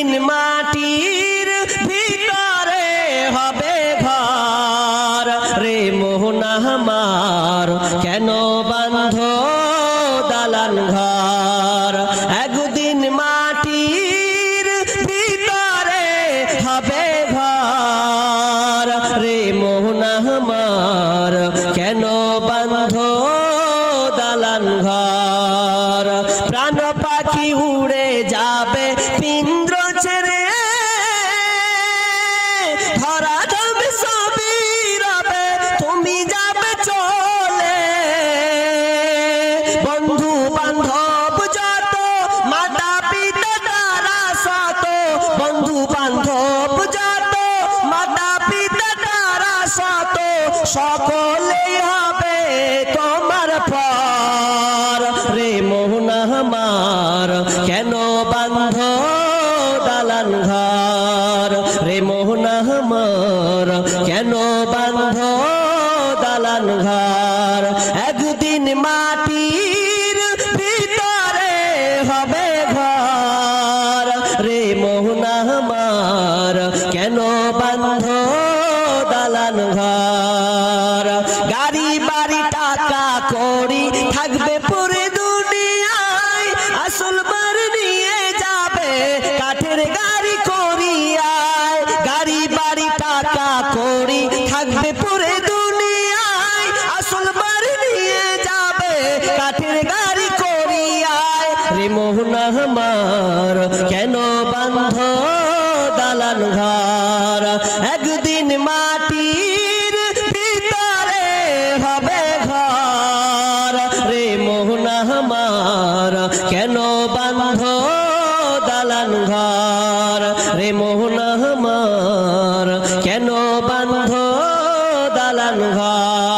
একদিন মাটির ভিতরে হবে ঘর রে মোহন আমার কেন বাঁধ দালান ঘর একদিন মাটির ভিতরে হবে ঘর রে মোহন আমার কেন বাঁধ দালান ঘর প্রাণ পাখি উড়ে যাবে পিন্দ্র ছেড়ে ধরা যাবে সবই রবে তুমি যাবে চলে বন্ধু বান্ধব যত মাতা পিতা তারা শত বন্ধু বান্ধব যত মাতা পিতা তারা শত সকলেই হবে তোমার পর রে মোহন আমার কেন বাঁধ দালান ঘর রে মোহন আমার কেন বাঁধ দালান ঘর একদিন মাটির ভিতরে হবে ঘর রে মোহন আমার কেন বাঁধ দালান ঘর গাড়ি বাড়ি টাকা করি থাকবে পুরে দুনিয়ায় আসল বার নিয়ে যাবে কাঠের গাড়ি করিয়ায় গাড়ি বাড়ি টাকা করি থাকবে পুরে দুনিয়ায় আসল বার নিয়ে যাবে কাঠের গাড়ি করিয়ায় রে মোহন আমার কেন বাঁধ দালান ঘর একদিন মাটির ভিতরে হবে ঘর রে মোহন আমার কেন বাঁধ দালান ঘর রে মোহন আমার কেন বাঁধ দালান ঘর